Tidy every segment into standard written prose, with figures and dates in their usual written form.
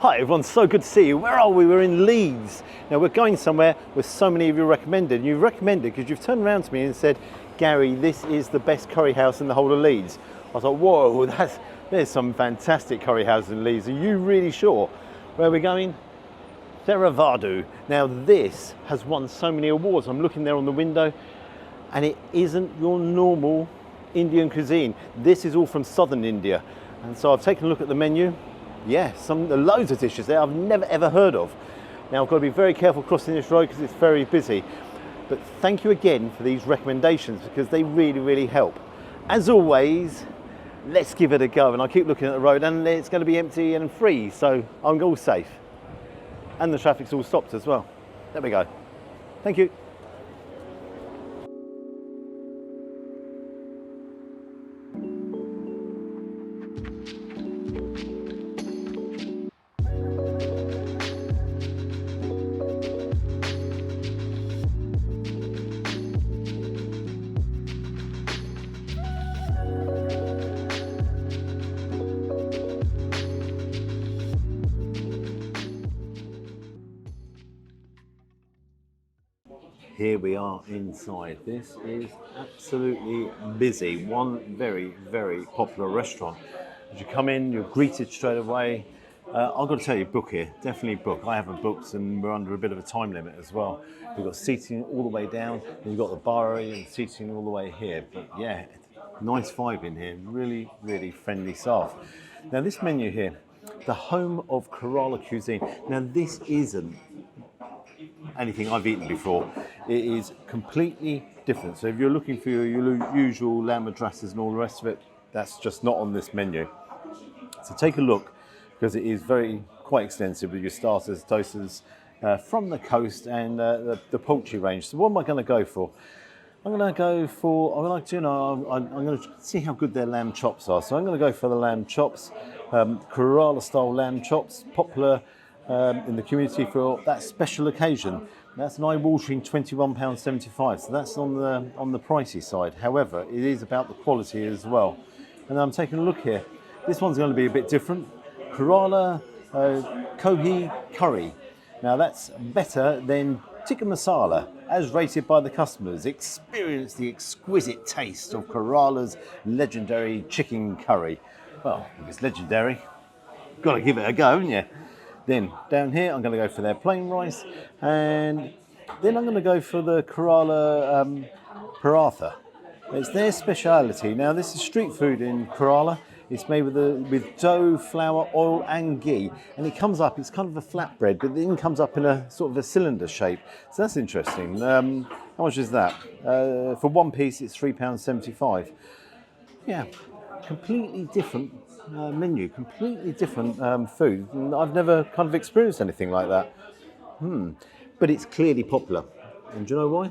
Hi everyone, so good to see you. Where are we? We're in Leeds. Now we're going somewhere where so many of you recommended. You've recommended because you've turned around to me and said, Gary, this is the best curry house in the whole of Leeds. I thought, whoa, there's some fantastic curry houses in Leeds. Are you really sure? Where are we going? Tharavadu. Now this has won so many awards. I'm looking there on the window and it isn't your normal Indian cuisine. This is all from southern India. And so I've taken a look at the menu. Yeah, loads of dishes there I've never ever heard of. Now I've got to be very careful crossing this road because it's very busy. But thank you again for these recommendations because they really help. As always, let's give it a go. And I keep looking at the road and it's going to be empty and free, so I'm all safe. And the traffic's all stopped as well. There we go. Thank you. Here we are inside. This is absolutely busy. One very popular restaurant. As you come in, you're greeted straight away. I've got to tell you, book here. Definitely book. I haven't booked and we're under a bit of a time limit as well. We've got seating all the way down and you've got the bar area and seating all the way here. But yeah, nice vibe in here. Really friendly staff. Now this menu here, the home of Keralan cuisine. Now this isn't anything I've eaten before. It is completely different. So if you're looking for your usual lamb madrassas and all the rest of it, that's just not on this menu. So take a look because it is quite extensive with your starters, toasters from the coast and the poultry range. So what am I going to go for? I'm going to see how good their lamb chops are. So I'm going to go for the lamb chops, Kerala style lamb chops, popular in the community for that special occasion. That's an eye-watering £21.75, so that's on the pricey side. However, it is about the quality as well. And I'm taking a look here. This one's going to be a bit different. Kerala Kohli curry. Now that's better than tikka masala, as rated by the customers. Experience the exquisite taste of Kerala's legendary chicken curry. Well, if it's legendary, got to give it a go, haven't you? Then down here, I'm going to go for their plain rice, and then I'm going to go for the Kerala paratha. It's their speciality. Now, this is street food in Kerala. It's made with dough, flour, oil, and ghee, and it comes up. It's kind of a flatbread, but then comes up in a sort of a cylinder shape. So that's interesting. How much is that? For one piece, it's £3.75. Yeah, completely different. Menu, completely different food. I've never kind of experienced anything like that. But it's clearly popular. And do you know why?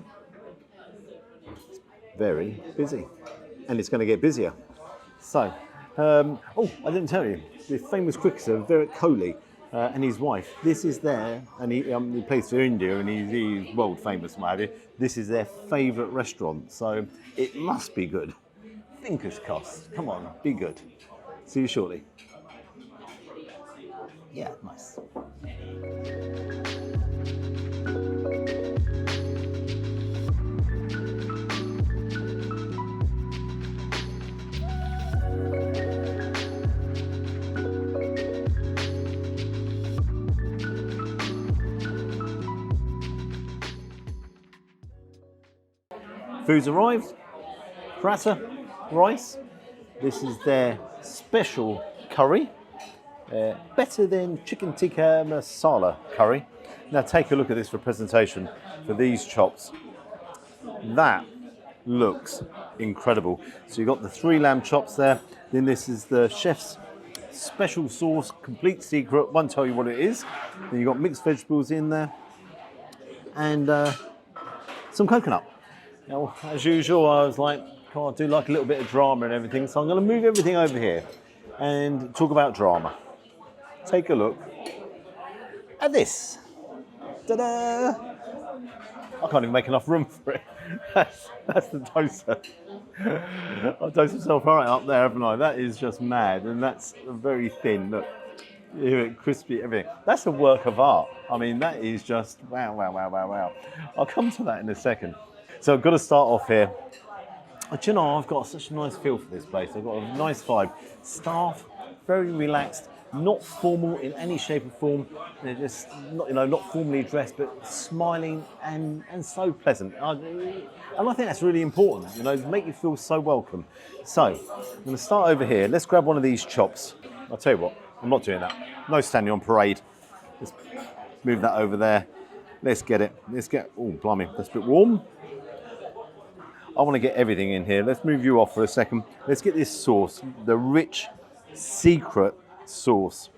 It's very busy. And it's going to get busier. So, I didn't tell you. The famous cricketer, Virat Kohli, and his wife. This is and he plays for India and he's world famous, what have you. This is their favourite restaurant. So it must be good. Fingers crossed. Come on, be good. See you shortly. Yeah, nice. Food's arrived. Paratha, rice. This is their special curry, better than chicken tikka masala curry. Now take a look at this for presentation for these chops. That looks incredible. So you've got the 3 lamb chops there, then this is the chef's special sauce, complete secret, won't tell you what it is. Then you've got mixed vegetables in there and some coconut. Now, as usual, I was like, I do like a little bit of drama and everything, so I'm going to move everything over here and talk about drama. Take a look at this. Ta-da! I can't even make enough room for it. That's the toaster. I've dosed myself right up there, haven't I? That is just mad, and that's very thin. Look, You hear it crispy, everything. That's a work of art. I mean, that is just wow, wow, wow, wow, wow. I'll come to that in a second. So I've got to start off here. Do you know, I've got such a nice feel for this place. I've got a nice vibe. Staff, very relaxed, not formal in any shape or form. They're just not, not formally dressed, but smiling and so pleasant. And I think that's really important. Make you feel so welcome. So I'm going to start over here. Let's grab one of these chops. I'll tell you what, I'm not doing that. No standing on parade. Let's move that over there. Let's get it. Oh, blimey, that's a bit warm. I want to get everything in here. Let's move you off for a second. Let's get this sauce, the rich, secret sauce.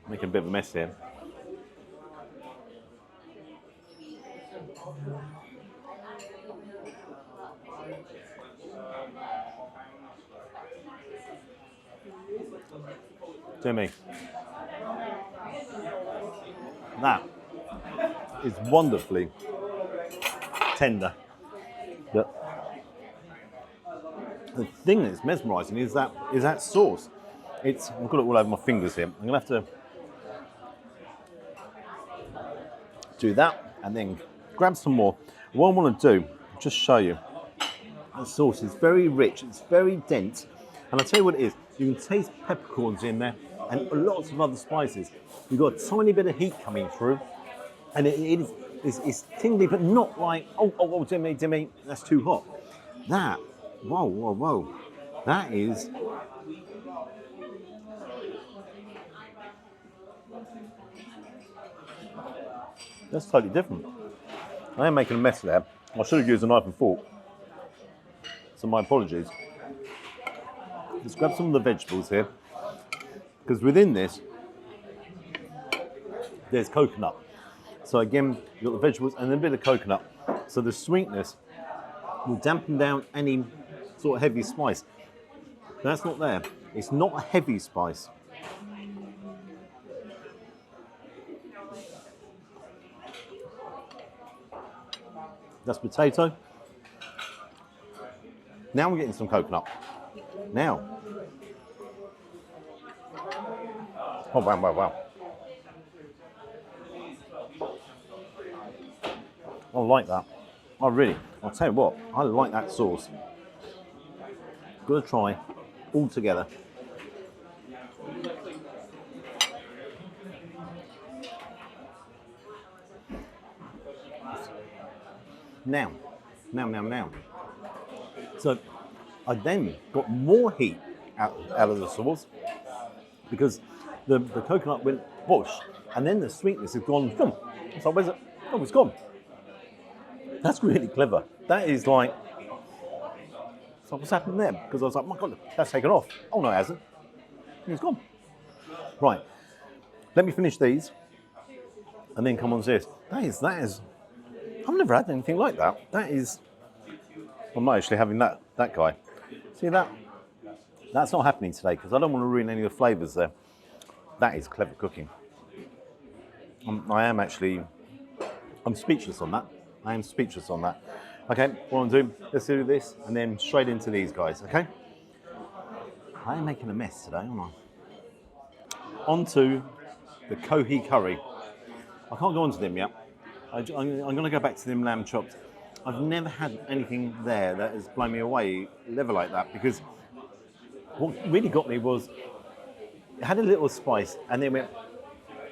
Making a bit of a mess here. Dear me. That is wonderfully tender. The thing that's mesmerising is that sauce. I've got it all over my fingers here. I'm gonna have to do that and then grab some more. What I want to do, just show you. The sauce is very rich. It's very dense, and I'll tell you what it is. You can taste peppercorns in there and lots of other spices. You've got a tiny bit of heat coming through, and it's tingly, but not like oh, dimmy, that's too hot. That. Whoa. That is... That's totally different. I am making a mess there. I should have used a knife and fork. So my apologies. Let's grab some of the vegetables here. Because within this, there's coconut. So again, you've got the vegetables and then a bit of coconut. So the sweetness will dampen down any sort of heavy spice. That's not there. It's not a heavy spice. That's potato. Now we're getting some coconut. Now. Oh, wow. I like that. I'll tell you what, I like that sauce. Got to try all together. Now. So I then got more heat out of the sauce because the coconut went bush, and then the sweetness has gone. So where's it? Oh, it's gone. That's really clever. That is like. So what's happened there? Because I was like, my God, that's taken off. Oh no, it hasn't. It's gone. Right. Let me finish these, and then come on to this. That is. I've never had anything like that. That is. I'm not actually having that guy. See that? That's not happening today because I don't want to ruin any of the flavours there. That is clever cooking. I'm speechless on that. I am speechless on that. Okay, what I'm doing, let's do this and then straight into these guys, okay? I am making a mess today, aren't I? On to the Kohli curry. I can't go on to them yet. I'm going to go back to them lamb chops. I've never had anything there that has blown me away level like that because what really got me was it had a little spice and then I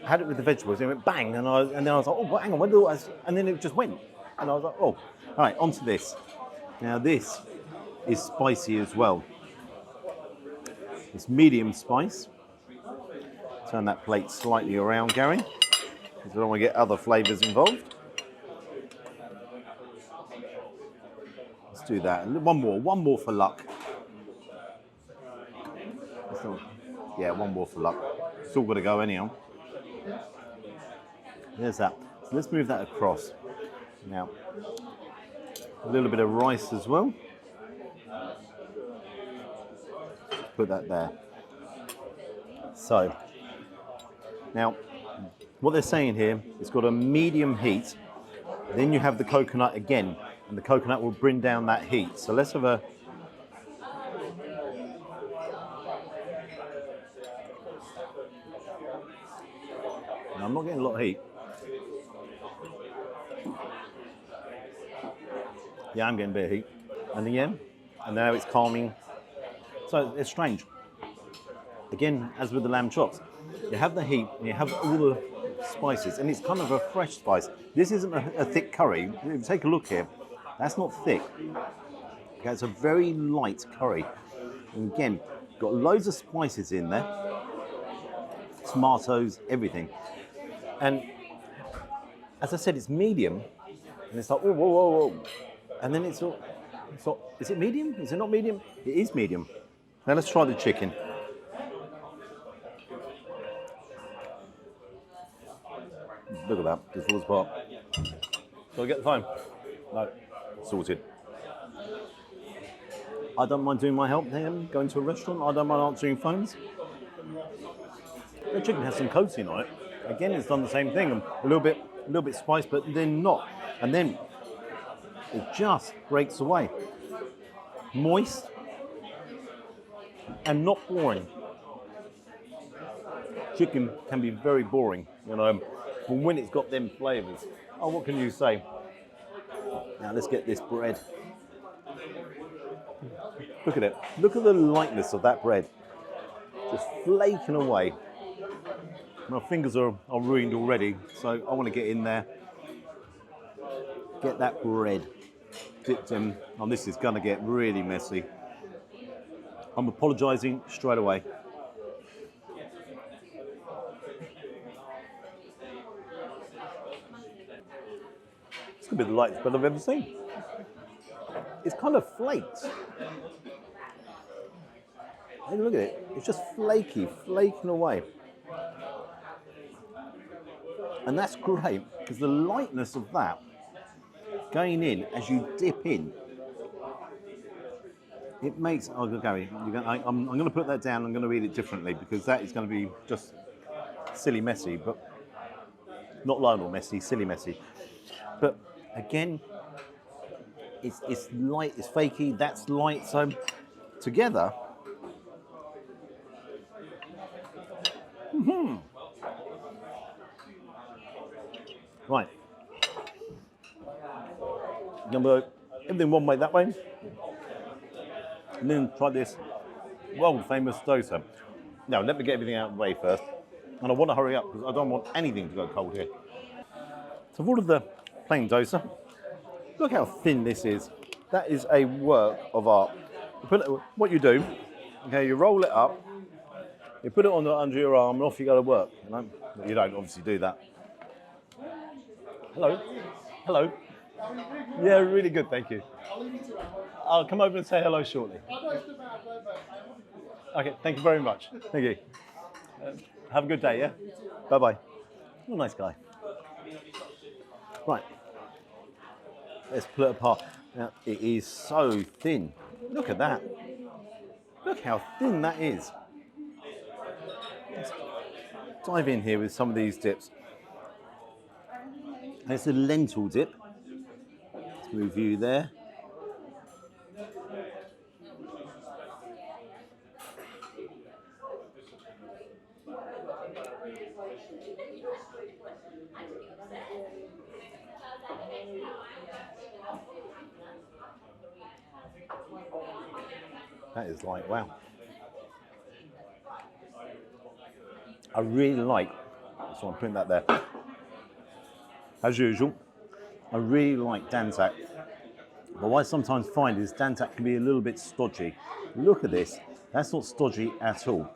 had it with the vegetables and it went bang and then I was like, oh, hang on, when did I... And then it just went. And I was like, oh, all right, on to this. Now this is spicy as well. It's medium spice. Turn that plate slightly around, Gary, because I don't want to get other flavours involved. Let's do that. One more for luck. Yeah, one more for luck. It's all got to go anyhow. There's that. So let's move that across. Now, a little bit of rice as well. Put that there. So, now, what they're saying here, it's got a medium heat. Then you have the coconut again, and the coconut will bring down that heat. So let's have a... I'm not getting a lot of heat. Yeah, I'm getting a bit of heat. And again, and now it's calming. So it's strange. Again, as with the lamb chops, you have the heat and you have all the spices, and it's kind of a fresh spice. This isn't a thick curry. If you take a look here, that's not thick. Okay, it's a very light curry. And again, got loads of spices in there, tomatoes, everything. And as I said, it's medium, and it's like, whoa, whoa, whoa, whoa. And then it's all, is it medium? Is it not medium? It is medium. Now let's try the chicken. Look at that, just falls apart. So I get the phone? No, sorted. I don't mind doing my help here, going to a restaurant. I don't mind answering phones. The chicken has some coating on it. Again, it's done the same thing. A little bit spiced, but then not. And then it just breaks away. Moist and not boring. Chicken can be very boring, you know, but when it's got them flavours. Oh, what can you say? Now let's get this bread. Look at it. Look at the lightness of that bread. Just flaking away. My fingers are ruined already, so I want to get in there. Get that bread dipped in. Oh, this is going to get really messy. I'm apologising straight away. It's going to be the lightest bread I've ever seen. It's kind of flaked. Hey, look at it. It's just flaky, flaking away. And that's great, because the lightness of that going in as you dip in, it makes, oh, Gary, I'm going to put that down, I'm going to read it differently, because that is going to be just silly messy, but not Lionel messy, silly messy. But again, it's light, it's fakey, that's light, so together, right. Number everything one way that way, and then try this world famous dosa. Now let me get everything out of the way first, and I want to hurry up because I don't want anything to go cold here. So I've ordered the plain dosa. Look how thin this is. That is a work of art. What you do, okay, you roll it up, you put it on under your arm, and off you go to work. You know? You don't obviously do that. Hello, hello. Yeah, really good, thank you. I'll come over and say hello shortly. Okay, thank you very much. Thank you. Have a good day, yeah? Bye-bye. Oh, nice guy. Right. Let's pull it apart. Now, it is so thin. Look at that. Look how thin that is. Let's dive in here with some of these dips. It's a lentil dip. Let's move you there. That is like, wow. I really like, so I'm putting that there. As usual, I really like Danzak. But what I sometimes find is Danzak can be a little bit stodgy. Look at this, that's not stodgy at all.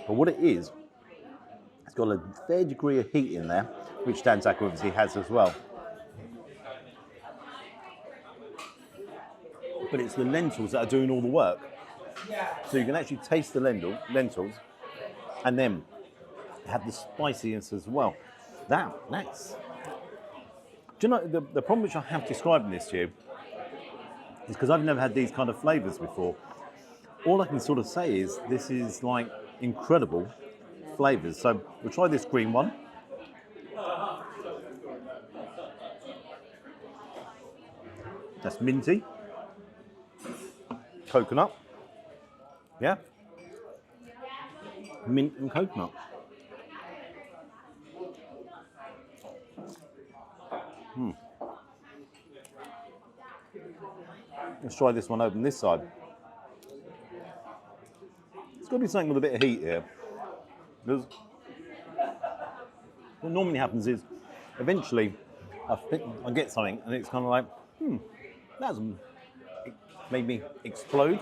But what it is, it's got a fair degree of heat in there, which Danzak obviously has as well. But it's the lentils that are doing all the work. So you can actually taste the lentils, and then have the spiciness as well. That's. Do you know the problem which I have describing this to you is because I've never had these kind of flavours before. All I can sort of say is this is like incredible flavours. So we'll try this green one. That's minty, coconut. Yeah, mint and coconut. Let's try this one open this side. It's got to be something with a bit of heat here. Because what normally happens is, eventually, I get something and it's kind of like, that's made me explode.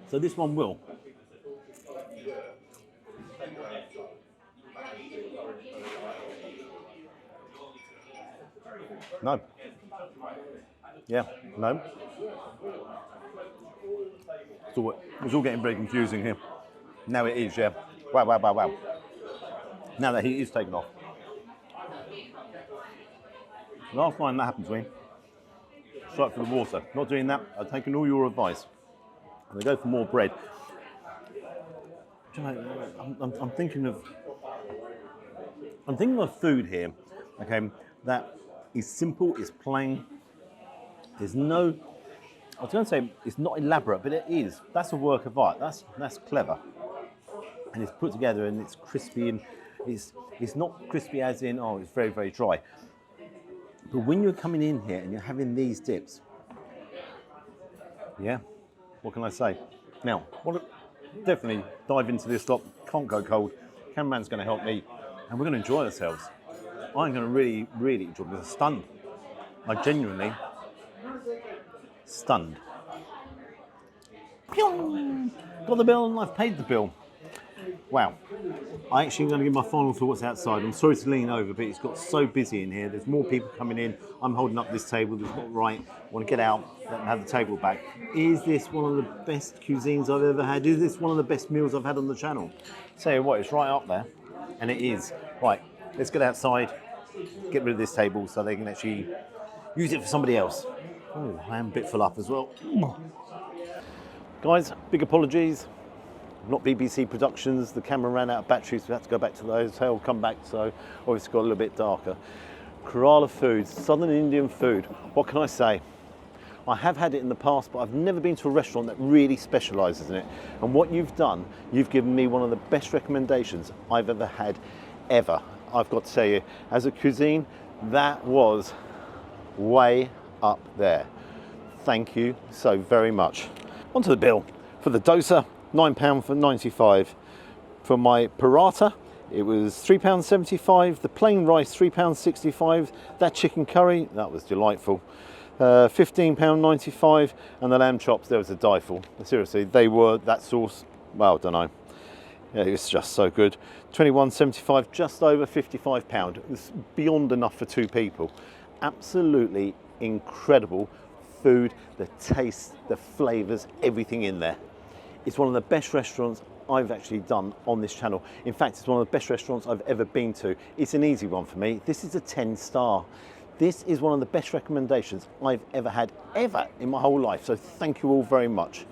So this one will. No. Yeah, no. So it's all getting very confusing here. Now it is, yeah. Wow, wow, wow, wow. Now the heat is taken off. Last time that happened to me, straight for the water. Not doing that. I've taken all your advice. And I go for more bread. Do you know, I'm thinking of food here, okay, that is simple, is plain. There's no, I was going to say it's not elaborate, but it is. That's a work of art. That's clever. And it's put together and it's crispy, and it's not crispy as in, oh, it's very, very dry. But when you're coming in here and you're having these dips, yeah, what can I say? Now, definitely dive into this lot. Can't go cold. Cameraman's going to help me, and we're going to enjoy ourselves. I'm going to really, really enjoy this. Stunned. I genuinely stunned. Got the bill and I've paid the bill. Wow. I actually am going to give my final thoughts outside. I'm sorry to lean over, but it's got so busy in here. There's more people coming in. I'm holding up this table. That's not right. I want to get out and have the table back. Is this one of the best cuisines I've ever had? Is this one of the best meals I've had on the channel? Tell you what, it's right up there. And it is. Right, let's get outside, get rid of this table so they can actually use it for somebody else. Oh, I am a bit full up as well. Guys, big apologies. Not BBC Productions. The camera ran out of batteries. We had to go back to the hotel, come back, so obviously got a little bit darker. Kerala Foods, Southern Indian food. What can I say? I have had it in the past, but I've never been to a restaurant that really specialises in it. And what you've done, you've given me one of the best recommendations I've ever had, ever. I've got to tell you, as a cuisine, that was way up there. Thank you so very much. Onto the bill. For the dosa, £9.95. For my paratha, it was £3.75. The plain rice, £3.65. That chicken curry, that was delightful. £15.95. And the lamb chops, there was a die for. Seriously, they were, that sauce, well, I don't know. Yeah, it was just so good. £21.75, just over £55. It's beyond enough for two people. Absolutely incredible food, the taste, the flavours, everything in there. It's one of the best restaurants I've actually done on this channel. In fact, it's one of the best restaurants I've ever been to. It's an easy one for me. This is a 10-star. This is one of the best recommendations I've ever had, ever in my whole life. So thank you all very much.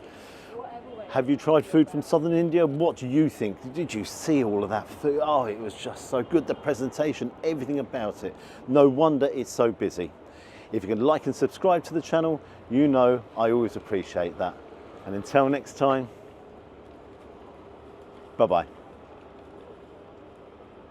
Have you tried food from Southern India? What do you think? Did you see all of that food? Oh, it was just so good. The presentation, everything about it. No wonder it's so busy. If you can like and subscribe to the channel, you know I always appreciate that. And until next time, bye-bye.